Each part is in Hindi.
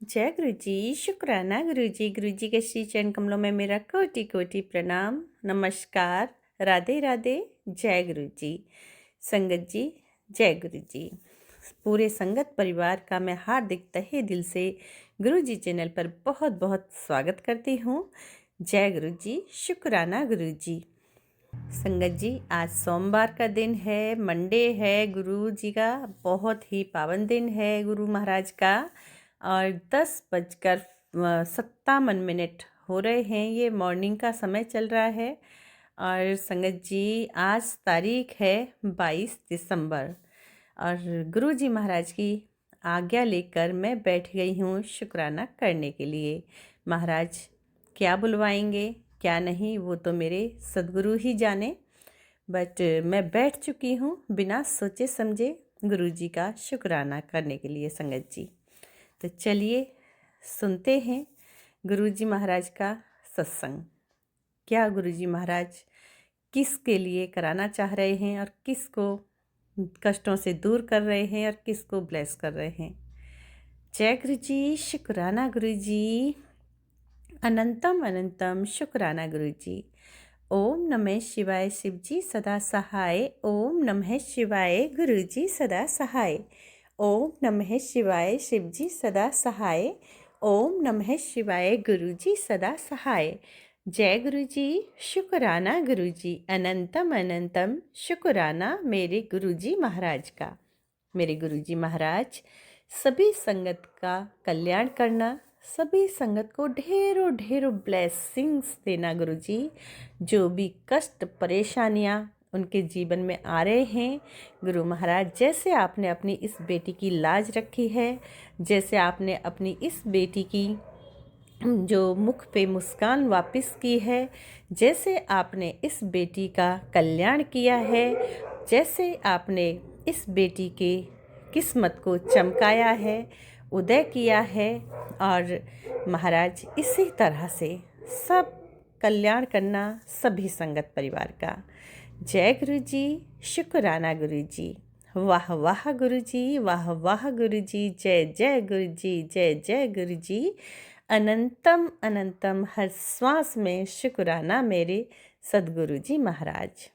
जय गुरु जी, शुक्राना गुरु जी के श्री चरण कमलों में मेरा कोटि कोटि प्रणाम, नमस्कार, राधे राधे, जय गुरु जी। संगत जी, जय गुरु जी। पूरे संगत परिवार का मैं हार्दिक तहे दिल से गुरु जी चैनल पर बहुत बहुत स्वागत करती हूँ। जय गुरु जी, शुक्राना गुरु जी। संगत जी, आज सोमवार का दिन है, मंडे है, गुरु जी का बहुत ही पावन दिन है गुरु महाराज का। और 10:57 हो रहे हैं, ये मॉर्निंग का समय चल रहा है। और संगत जी, आज तारीख है 22 दिसंबर और गुरु जी महाराज की आज्ञा लेकर मैं बैठ गई हूँ शुक्राना करने के लिए। महाराज क्या बुलवाएंगे क्या नहीं वो तो मेरे सदगुरु ही जाने, बट मैं बैठ चुकी हूँ बिना सोचे समझे गुरु जी का शुक्राना करने के लिए। संगत जी, तो चलिए सुनते हैं गुरु जी महाराज का सत्संग। क्या गुरु जी महाराज किसके लिए कराना चाह रहे हैं और किसको कष्टों से दूर कर रहे हैं और किसको ब्लेस कर रहे हैं। जय गुरु जी, शुक्राना गुरु जी, अनंतम अनंतम शुक्राना गुरु जी। ओम नमः शिवाय शिव जी सदा सहाय, ओम नमः शिवाय गुरु जी सदा सहाय, ओम नमः शिवाय शिव जी सदा सहाय, ओम नमः शिवाय गुरु जी सदा सहाय। जय गुरु जी, शुक्राना गुरु जी, अनंतम अनंतम शुक्राना मेरे गुरु जी महाराज का। मेरे गुरु जी महाराज सभी संगत का कल्याण करना, सभी संगत को ढेरों ढेरों ब्लेसिंग्स देना गुरु जी। जो भी कष्ट परेशानियाँ उनके जीवन में आ रहे हैं गुरु महाराज, जैसे आपने अपनी इस बेटी की लाज रखी है, जैसे आपने अपनी इस बेटी की जो मुख पे मुस्कान वापस की है, जैसे आपने इस बेटी का कल्याण किया है, जैसे आपने इस बेटी के किस्मत को चमकाया है, उदय किया है, और महाराज इसी तरह से सब कल्याण करना सभी संगत परिवार का। जय गुरु जी, शुक्राना गुरु जी। वाह वाह गुरु जी, वाह वाह गुरु जी, जय जय गुरु जी, जय जय गुरु जी। अनंतम अनंतम हर श्वास में शुक्राना मेरे सदगुरु जी महाराज।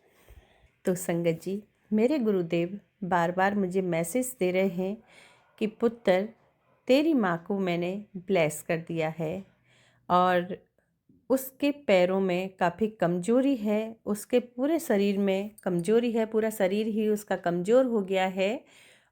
तो संगत जी, मेरे गुरुदेव बार बार मुझे मैसेज दे रहे हैं कि पुत्र तेरी माँ को मैंने ब्लेस कर दिया है और उसके पैरों में काफ़ी कमजोरी है, उसके पूरे शरीर में कमजोरी है, पूरा शरीर ही उसका कमज़ोर हो गया है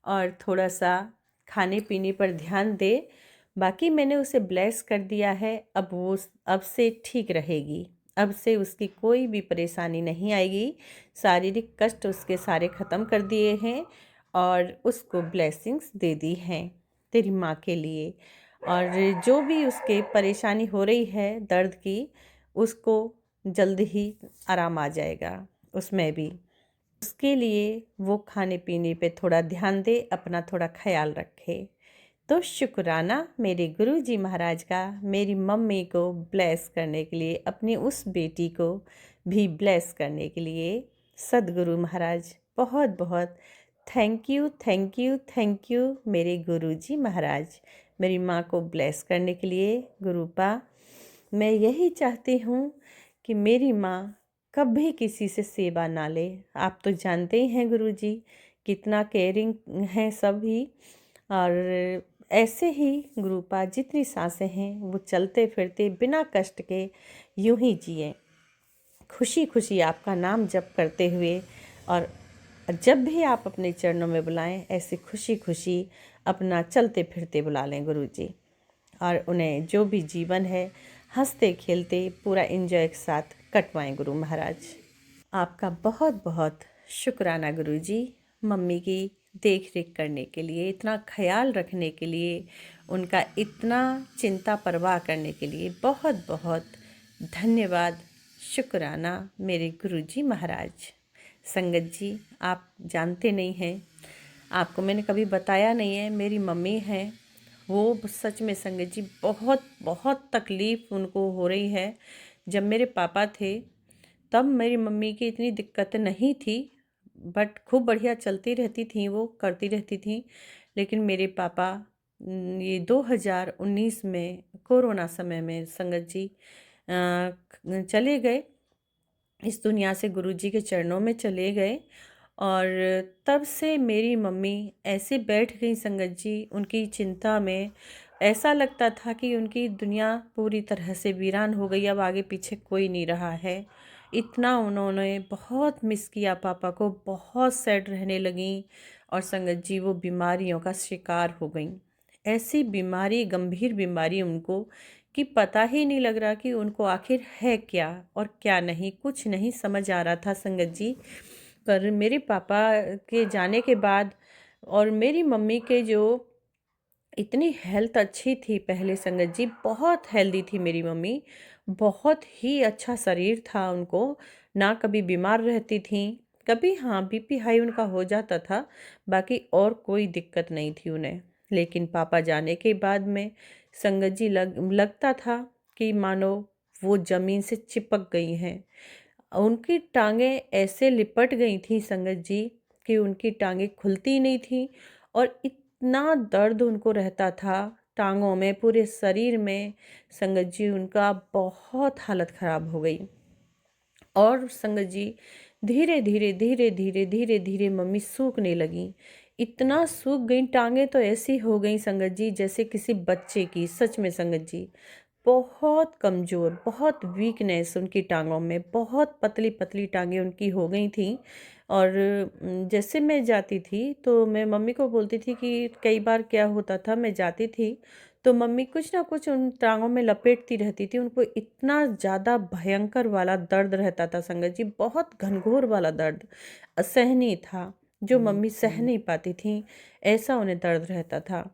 और थोड़ा सा खाने पीने पर ध्यान दे। बाकी मैंने उसे ब्लेस कर दिया है, अब वो अब से ठीक रहेगी, अब से उसकी कोई भी परेशानी नहीं आएगी, शारीरिक कष्ट उसके सारे ख़त्म कर दिए हैं और उसको ब्लेसिंग्स दे दी हैं तेरी माँ के लिए। और जो भी उसके परेशानी हो रही है दर्द की, उसको जल्द ही आराम आ जाएगा उसमें भी। उसके लिए वो खाने पीने पे थोड़ा ध्यान दे, अपना थोड़ा ख्याल रखे। तो शुक्राना मेरे गुरु जी महाराज का मेरी मम्मी को ब्लेस करने के लिए, अपनी उस बेटी को भी ब्लेस करने के लिए। सदगुरु महाराज बहुत बहुत thank you thank you thank you मेरे गुरु जी महाराज, मेरी माँ को ब्लेस करने के लिए। गुरुपा, मैं यही चाहती हूँ कि मेरी माँ कभी किसी से सेवा ना ले। आप तो जानते ही हैं गुरु जी कितना केयरिंग हैं सभी, और ऐसे ही गुरुपा जितनी सांसें हैं वो चलते फिरते बिना कष्ट के यूं ही जिए, खुशी खुशी आपका नाम जप करते हुए। और जब भी आप अपने चरणों में बुलाएं, ऐसे खुशी खुशी अपना चलते फिरते बुला लें गुरु जी, और उन्हें जो भी जीवन है हंसते खेलते पूरा एंजॉय के साथ कटवाएं गुरु महाराज। आपका बहुत बहुत शुक्राना गुरु जी, मम्मी की देख रेख करने के लिए, इतना ख्याल रखने के लिए, उनका इतना चिंता परवाह करने के लिए बहुत बहुत धन्यवाद, शुक्राना मेरे गुरु जी महाराज। संगत जी, आप जानते नहीं हैं, आपको मैंने कभी बताया नहीं है, मेरी मम्मी हैं वो सच में संगत जी बहुत बहुत तकलीफ़ उनको हो रही है। जब मेरे पापा थे तब मेरी मम्मी की इतनी दिक्कत नहीं थी, बट खूब बढ़िया चलती रहती थी, वो करती रहती थी। लेकिन मेरे पापा ये 2019 में कोरोना समय में संगत जी चले गए, इस दुनिया से गुरुजी के चरणों में चले गए। और तब से मेरी मम्मी ऐसे बैठ गई संगत जी उनकी चिंता में। ऐसा लगता था कि उनकी दुनिया पूरी तरह से वीरान हो गई, अब आगे पीछे कोई नहीं रहा है। इतना उन्होंने बहुत मिस किया पापा को, बहुत सैड रहने लगीं। और संगत जी वो बीमारियों का शिकार हो गई। ऐसी बीमारी, गंभीर बीमारी उनको, कि पता ही नहीं लग रहा कि उनको आखिर है क्या और क्या नहीं, कुछ नहीं समझ आ रहा था संगत जी। पर मेरे पापा के जाने के बाद और मेरी मम्मी के जो इतनी हेल्थ अच्छी थी पहले संगत जी, बहुत हेल्दी थी मेरी मम्मी, बहुत ही अच्छा शरीर था उनको, ना कभी बीमार रहती थी। कभी हाँ बीपी हाई उनका हो जाता था, बाकी और कोई दिक्कत नहीं थी उन्हें। लेकिन पापा जाने के बाद में संगत जी लगता था कि मानो वो ज़मीन से चिपक गई हैं। उनकी टांगें ऐसे लिपट गई थी संगत जी कि उनकी टांगें खुलती नहीं थी। और इतना दर्द उनको रहता था टांगों में, पूरे शरीर में। संगत जी उनका बहुत हालत ख़राब हो गई। और संगत जी धीरे धीरे धीरे धीरे धीरे धीरे मम्मी सूखने लगी। इतना सूख गई, टांगें तो ऐसी हो गई संगत जी जैसे किसी बच्चे की, सच में संगत जी। बहुत कमज़ोर, बहुत वीकनेस उनकी टांगों में, बहुत पतली पतली टांगें उनकी हो गई थी। और जैसे मैं जाती थी तो मैं मम्मी को बोलती थी कि कई बार क्या होता था, मैं जाती थी तो मम्मी कुछ ना कुछ उन टांगों में लपेटती रहती थी। उनको इतना ज़्यादा भयंकर वाला दर्द रहता था संगत जी, बहुत घनघोर वाला दर्द, असहनीय था, जो मम्मी सह नहीं पाती थी, ऐसा उन्हें दर्द रहता था।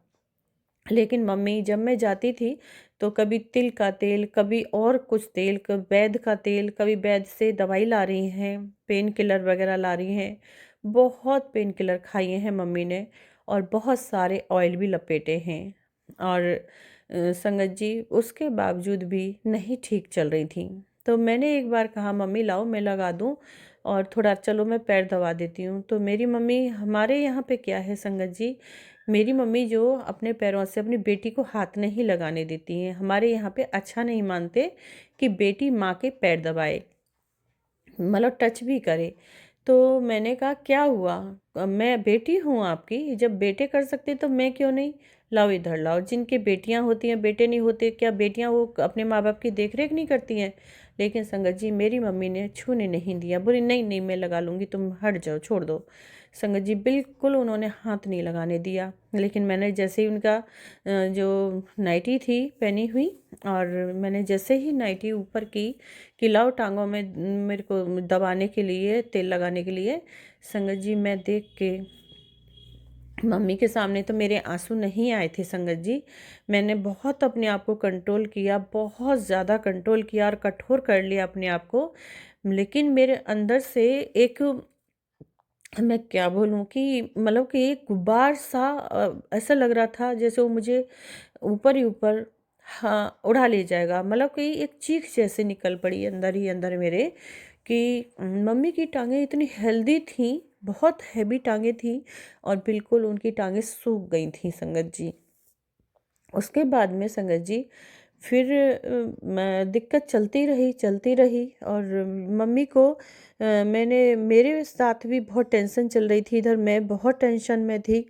लेकिन मम्मी जब मैं जाती थी तो कभी तिल का तेल, कभी और कुछ तेल, कभी वैद्य का तेल, कभी वैद्य से दवाई ला रही हैं, पेन किलर वगैरह ला रही हैं। बहुत पेन किलर खाए हैं मम्मी ने, और बहुत सारे ऑयल भी लपेटे हैं। और संगत जी उसके बावजूद भी नहीं ठीक चल रही थी। तो मैंने एक बार कहा मम्मी लाओ मैं लगा दूं, और थोड़ा चलो मैं पैर दबा देती हूँ। तो मेरी मम्मी, हमारे यहाँ पे क्या है संगत जी, मेरी मम्मी जो अपने पैरों से अपनी बेटी को हाथ नहीं लगाने देती हैं। हमारे यहाँ पे अच्छा नहीं मानते कि बेटी माँ के पैर दबाए, मतलब टच भी करे। तो मैंने कहा क्या हुआ, मैं बेटी हूँ आपकी, जब बेटे कर सकते तो मैं क्यों नहीं। लाओ इधर लाओ, जिनके बेटियाँ होती हैं बेटे नहीं होते, क्या बेटियाँ वो अपने माँ बाप की देख रेख नहीं करती हैं। लेकिन संगत जी मेरी मम्मी ने छूने नहीं दिया, बोली नहीं नहीं मैं लगा लूँगी, तुम हट जाओ छोड़ दो। संगत जी बिल्कुल उन्होंने हाथ नहीं लगाने दिया। लेकिन मैंने जैसे ही उनका जो नाइटी थी पहनी हुई, और मैंने जैसे ही नाइटी ऊपर की कि लाओ टांगों में मेरे को दबाने के लिए, तेल लगाने के लिए, संगत जी मैं देख के, मम्मी के सामने तो मेरे आंसू नहीं आए थे संगत जी। मैंने बहुत अपने आप को कंट्रोल किया, बहुत ज़्यादा कंट्रोल किया और कठोर कर लिया अपने आप को। लेकिन मेरे अंदर से एक, मैं क्या बोलूँ कि मतलब कि एक गुब्बार सा ऐसा लग रहा था जैसे वो मुझे ऊपर ही ऊपर, हाँ, उड़ा ले जाएगा। मतलब कि एक चीख जैसे निकल पड़ी अंदर ही अंदर मेरे, कि मम्मी की टांगें इतनी हेल्दी थी, बहुत हैवी टांगें थी, और बिल्कुल उनकी टांगें सूख गई थी संगत जी। उसके बाद में संगत जी फिर दिक्कत चलती रही। और मम्मी को मैंने, मेरे साथ भी बहुत टेंशन चल रही थी, इधर मैं बहुत टेंशन में थी।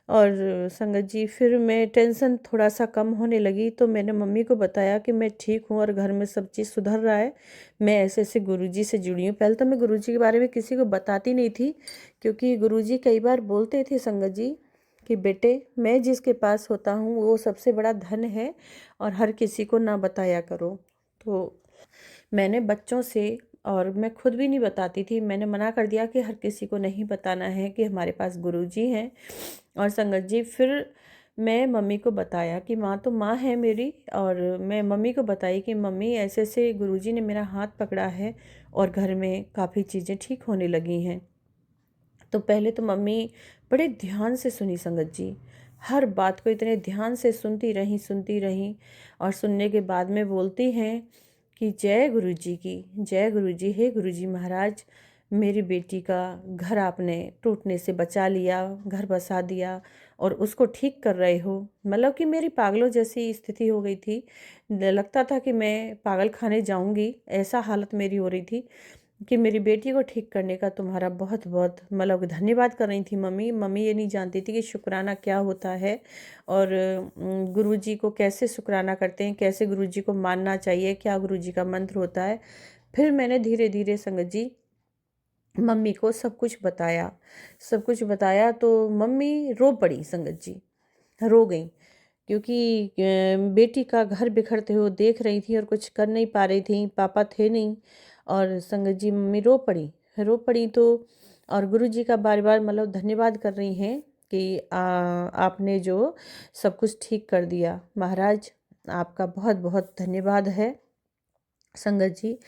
और संगत जी फिर मैं टेंशन थोड़ा सा कम होने लगी तो मैंने मम्मी को बताया कि मैं ठीक हूँ और घर में सब चीज़ सुधर रहा है, मैं ऐसे ऐसे गुरुजी से जुड़ी हूँ। पहले तो मैं गुरुजी के बारे में किसी को बताती नहीं थी, क्योंकि गुरुजी कई बार बोलते थे संगत जी कि बेटे मैं जिसके पास होता हूँ वो सबसे बड़ा धन है, और हर किसी को ना बताया करो। तो मैंने बच्चों से, और मैं खुद भी नहीं बताती थी, मैंने मना कर दिया कि हर किसी को नहीं बताना है कि हमारे पास गुरुजी हैं। और संगत जी फिर मैं मम्मी को बताया कि माँ तो माँ है मेरी, और मैं मम्मी को बताई कि मम्मी ऐसे ऐसे गुरुजी ने मेरा हाथ पकड़ा है और घर में काफ़ी चीज़ें ठीक होने लगी हैं। तो पहले तो मम्मी बड़े ध्यान से सुनी संगत जी, हर बात को इतने ध्यान से सुनती रहीं। और सुनने के बाद में बोलती हैं कि जय गुरु जी की, जय गुरु जी, हे गुरु जी महाराज, मेरी बेटी का घर आपने टूटने से बचा लिया, घर बसा दिया और उसको ठीक कर रहे हो। मतलब कि मेरी पागलों जैसी स्थिति हो गई थी। लगता था कि मैं पागल खाने जाऊंगी, ऐसा हालत मेरी हो रही थी कि मेरी बेटी को ठीक करने का तुम्हारा बहुत बहुत मतलब धन्यवाद कर रही थी मम्मी। मम्मी ये नहीं जानती थी कि शुक्राना क्या होता है और गुरुजी को कैसे शुक्राना करते हैं, कैसे गुरुजी को मानना चाहिए, क्या गुरुजी का मंत्र होता है। फिर मैंने धीरे धीरे संगत जी मम्मी को सब कुछ बताया। सब कुछ बताया तो मम्मी रो पड़ी संगत जी, रो गई। क्योंकि बेटी का घर बिखरते हुए देख रही थी और कुछ कर नहीं पा रही थी, पापा थे नहीं। और संगत जी मम्मी रो पड़ी तो और गुरुजी का बार बार मतलब धन्यवाद कर रही हैं कि आपने जो सब कुछ ठीक कर दिया। महाराज आपका बहुत बहुत धन्यवाद है संगत जी।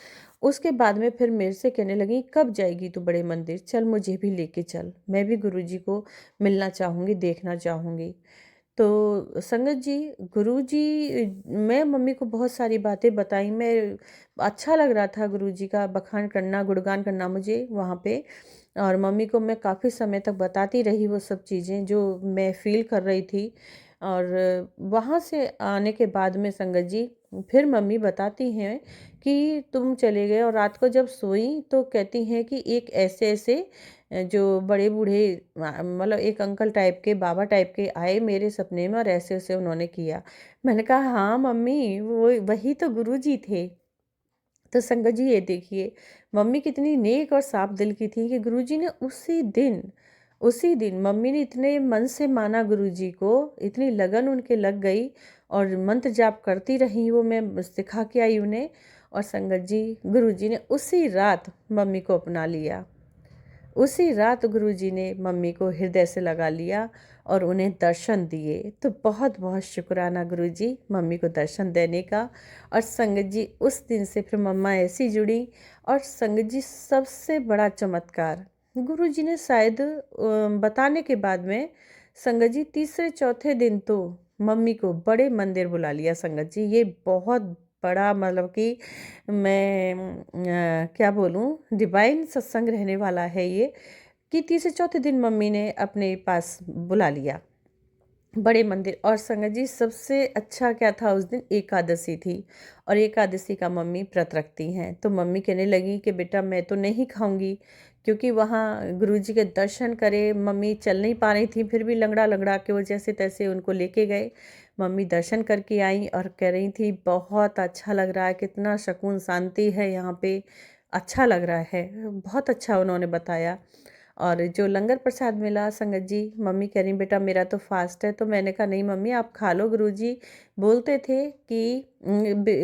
उसके बाद में फिर मेरे से कहने लगी कब जाएगी तू बड़े मंदिर, चल मुझे भी लेके चल, मैं भी गुरुजी को मिलना चाहूँगी, देखना चाहूँगी। तो संगत जी गुरुजी मैं मम्मी को बहुत सारी बातें बताई। मैं अच्छा लग रहा था गुरुजी का बखान करना, गुणगान करना मुझे वहाँ पे। और मम्मी को मैं काफ़ी समय तक बताती रही वो सब चीज़ें जो मैं फ़ील कर रही थी। और वहाँ से आने के बाद में संगत जी फिर मम्मी बताती हैं कि तुम चले गए और रात को जब सोई तो कहती हैं कि एक ऐसे ऐसे जो बड़े बूढ़े मतलब एक अंकल टाइप के, बाबा टाइप के आए मेरे सपने में और ऐसे ऐसे उन्होंने किया। मैंने कहा हाँ मम्मी वो वही तो गुरुजी थे। तो संगत जी ये देखिए मम्मी कितनी नेक और साफ दिल की थी कि गुरुजी ने उसी दिन मम्मी ने इतने मन से माना गुरुजी को, इतनी लगन उनके लग गई और मंत्र जाप करती रही वो, मैं सिखा के आई उन्हें। और संगत जी गुरुजी ने उसी रात मम्मी को अपना लिया। उसी रात गुरुजी ने मम्मी को हृदय से लगा लिया और उन्हें दर्शन दिए। तो बहुत बहुत शुक्राना गुरुजी मम्मी को दर्शन देने का। और संगत जी उस दिन से फिर मम्मा ऐसी जुड़ी। और संगत जी सबसे बड़ा चमत्कार गुरुजी ने शायद बताने के बाद में संगत जी तीसरे चौथे दिन तो मम्मी को बड़े मंदिर बुला लिया। संगत जी ये बहुत बड़ा मतलब कि मैं क्या बोलूँ डिवाइन सत्संग रहने वाला है ये, कि तीसरे चौथे दिन मम्मी ने अपने पास बुला लिया बड़े मंदिर। और संगत जी सबसे अच्छा क्या था उस दिन एकादशी थी और एकादशी का मम्मी व्रत रखती हैं। तो मम्मी कहने लगी कि बेटा मैं तो नहीं खाऊंगी, क्योंकि वहाँ गुरुजी के दर्शन करे मम्मी चल नहीं पा रही थी, फिर भी लंगड़ा लंगड़ा के वो जैसे तैसे उनको लेके गए। मम्मी दर्शन करके आई और कह रही थी बहुत अच्छा लग रहा है, कितना सुकून शांति है यहाँ पे, अच्छा लग रहा है। बहुत अच्छा उन्होंने बताया। और जो लंगर प्रसाद मिला संगत जी मम्मी कह रही बेटा मेरा तो फास्ट है। तो मैंने कहा नहीं मम्मी आप खा लो, गुरुजी बोलते थे कि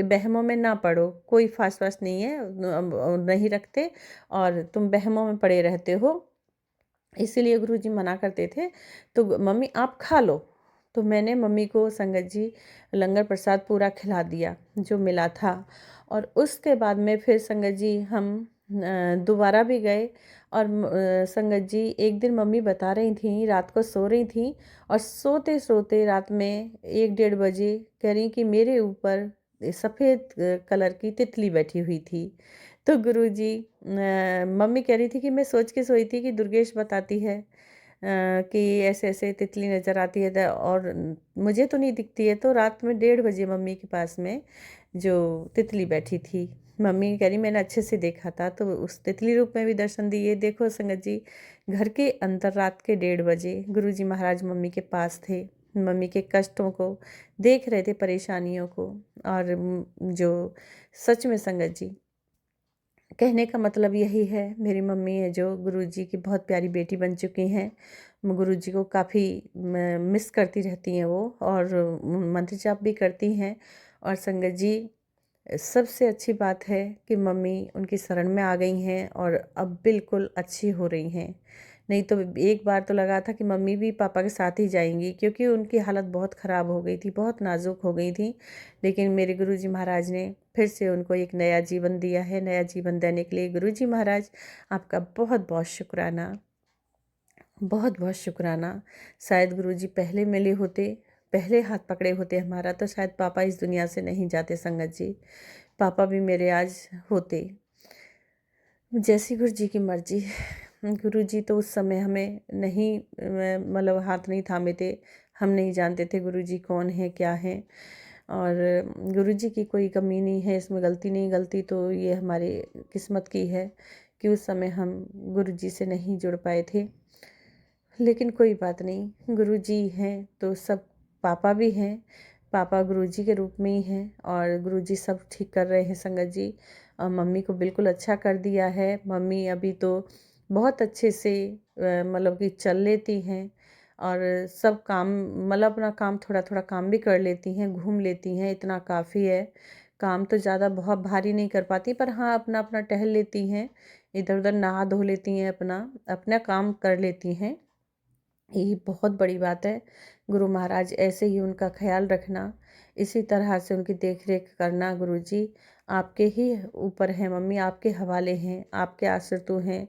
बहमों में ना पड़ो, कोई फास्ट वास्ट नहीं है, नहीं रखते और तुम बहमों में पड़े रहते हो, इसीलिए गुरुजी मना करते थे। तो मम्मी आप खा लो। तो मैंने मम्मी को संगत जी लंगर प्रसाद पूरा खिला दिया जो मिला था। और उसके बाद में फिर संगत जी हम दोबारा भी गए। और संगत जी एक दिन मम्मी बता रही थी रात को सो रही थी और सोते सोते रात में 1-1:30 बजे कह रही कि मेरे ऊपर सफ़ेद कलर की तितली बैठी हुई थी। तो गुरुजी मम्मी कह रही थी कि मैं सोच के सोई थी कि दुर्गेश बताती है कि ऐसे ऐसे तितली नज़र आती है और मुझे तो नहीं दिखती है। तो रात में 1:30 बजे मम्मी के पास में जो तितली बैठी थी, मम्मी कह रही मैंने अच्छे से देखा था तो उस तितली रूप में भी दर्शन दिए। देखो संगत जी घर के अंदर रात के 1:30 बजे गुरुजी महाराज मम्मी के पास थे, मम्मी के कष्टों को देख रहे थे, परेशानियों को। और जो सच में संगत जी कहने का मतलब यही है, मेरी मम्मी है जो गुरुजी की बहुत प्यारी बेटी बन चुकी हैं। गुरुजी को काफ़ी मिस करती रहती हैं वो, और मंत्र जाप भी करती हैं। और संगत जी सबसे अच्छी बात है कि मम्मी उनकी शरण में आ गई हैं और अब बिल्कुल अच्छी हो रही हैं। नहीं तो एक बार तो लगा था कि मम्मी भी पापा के साथ ही जाएंगी, क्योंकि उनकी हालत बहुत ख़राब हो गई थी, बहुत नाजुक हो गई थी। लेकिन मेरे गुरुजी महाराज ने फिर से उनको एक नया जीवन दिया है। नया जीवन देने के लिए गुरुजी महाराज आपका बहुत बहुत शुक्राना, बहुत बहुत शुक्राना। शायद गुरुजी पहले मिले होते, पहले हाथ पकड़े होते हमारा, तो शायद पापा इस दुनिया से नहीं जाते संगत जी, पापा भी मेरे आज होते। जैसी गुरु जी की मर्जी। गुरु जी तो उस समय हमें नहीं मतलब हाथ नहीं थामे थे। हम नहीं जानते थे गुरु जी कौन है क्या है। और गुरु जी की कोई कमी नहीं है इसमें, गलती नहीं, गलती तो ये हमारी किस्मत की है कि उस समय हम गुरु जी से नहीं जुड़ पाए थे। लेकिन कोई बात नहीं, गुरु जी हैं तो सब पापा भी हैं। पापा गुरु जी के रूप में ही हैं और गुरु जी सब ठीक कर रहे हैं संगत जी। और मम्मी को बिल्कुल अच्छा कर दिया है। मम्मी अभी तो बहुत अच्छे से मतलब कि चल लेती हैं और सब काम मतलब अपना काम थोड़ा थोड़ा काम भी कर लेती हैं, घूम लेती हैं, इतना काफ़ी है। काम तो ज़्यादा बहुत भारी नहीं कर पाती, पर हाँ अपना अपना टहल लेती हैं, इधर उधर नहा धो लेती हैं, अपना अपना काम कर लेती हैं। यही बहुत बड़ी बात है। गुरु महाराज ऐसे ही उनका ख्याल रखना, इसी तरह से उनकी देख रेख करना। गुरु जी आपके ही ऊपर हैं मम्मी, आपके हवाले हैं, आपके आश्रित हैं,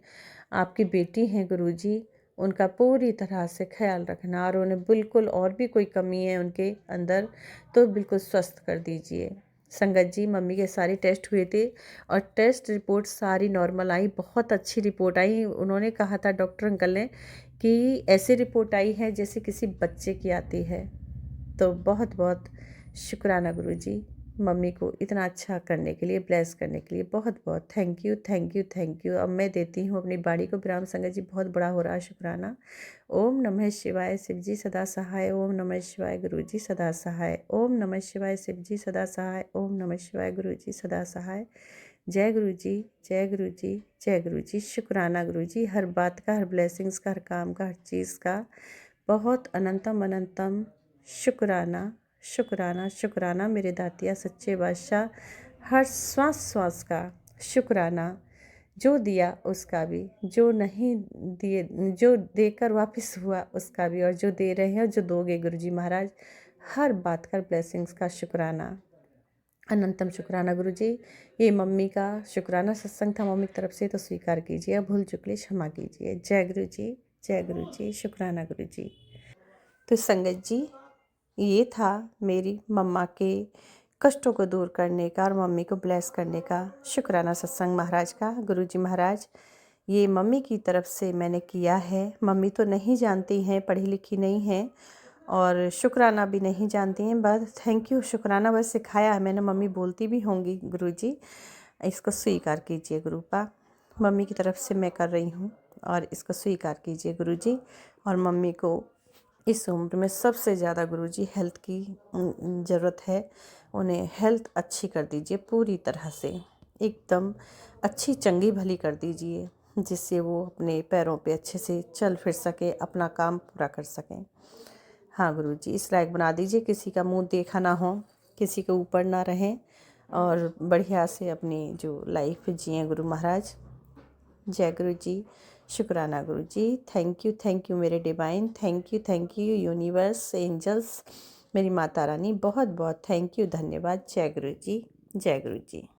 आपकी बेटी हैं गुरु जी। उनका पूरी तरह से ख्याल रखना और उन्हें बिल्कुल और भी कोई कमी है उनके अंदर तो बिल्कुल स्वस्थ कर दीजिए। संगत जी मम्मी के सारे टेस्ट हुए थे और टेस्ट रिपोर्ट सारी नॉर्मल आई, बहुत अच्छी रिपोर्ट आई। उन्होंने कहा था डॉक्टर अंकल ने कि ऐसी रिपोर्ट आई है जैसे किसी बच्चे की आती है। तो बहुत बहुत शुक्राना गुरु जी, मम्मी को इतना अच्छा करने के लिए, ब्लेस करने के लिए बहुत बहुत thank you thank you thank you. अब मैं देती हूँ अपनी बाड़ी को विराम। संगत जी बहुत बड़ा हो रहा है शुक्राना। ओम नमः शिवाय, शिव जी सदा सहाय। ओम नमः शिवाय, गुरु जी सदा सहाय। ओम नमः शिवाय, शिव जी सदा सहाय। ओम नमः शिवाय, गुरु जी सदा सहाय। जय गुरु जी, जय गुरु जी, जय गुरु जी। शुक्राना गुरु जी, हर बात का, हर ब्लेसिंग्स का, हर काम का, हर चीज़ का बहुत अनंतम अनंतम शुक्राना शुक्राना शुक्राना। मेरे दातिया सच्चे बादशाह, हर श्वास श्वास का शुक्राना। जो दिया उसका भी, जो नहीं दिए, जो देकर वापस हुआ उसका भी, और जो दे रहे हैं और जो दोगे गुरु जी महाराज, हर बात का ब्लेसिंग्स का शुक्राना, अनंतम शुक्राना गुरु जी। ये मम्मी का शुक्राना सत्संग था मम्मी की तरफ से, तो स्वीकार कीजिए, भूल चुकले क्षमा कीजिए। जय गुरु जी, जय गुरु जी, शुक्राना गुरु जी। तो संगत जी ये था मेरी मम्मा के कष्टों को दूर करने का और मम्मी को ब्लेस करने का शुक्राना सत्संग महाराज का। गुरु जी महाराज ये मम्मी की तरफ से मैंने किया है। मम्मी तो नहीं जानती हैं, पढ़ी लिखी नहीं हैं और शुक्राना भी नहीं जानती हैं, बस थैंक यू शुक्राना बस सिखाया है मैंने। मम्मी बोलती भी होंगी गुरु जी, इसको स्वीकार कीजिए गुरुपा। मम्मी की तरफ से मैं कर रही हूँ और इसको स्वीकार कीजिए गुरु जी। और मम्मी को इस उम्र में सबसे ज़्यादा गुरुजी हेल्थ की ज़रूरत है। उन्हें हेल्थ अच्छी कर दीजिए, पूरी तरह से एकदम अच्छी चंगी भली कर दीजिए, जिससे वो अपने पैरों पे अच्छे से चल फिर सके, अपना काम पूरा कर सकें। हाँ गुरुजी, इस लायक बना दीजिए, किसी का मुंह देखा ना हो, किसी के ऊपर ना रहें और बढ़िया से अपनी जो लाइफ जिए गुरु महाराज। जय गुरु जी, शुक्राना गुरु जी। थैंक यू मेरे divine, thank you universe, angels, मेरी माता रानी, बहुत बहुत थैंक यू, धन्यवाद। जय गुरु जी, जय गुरु जी।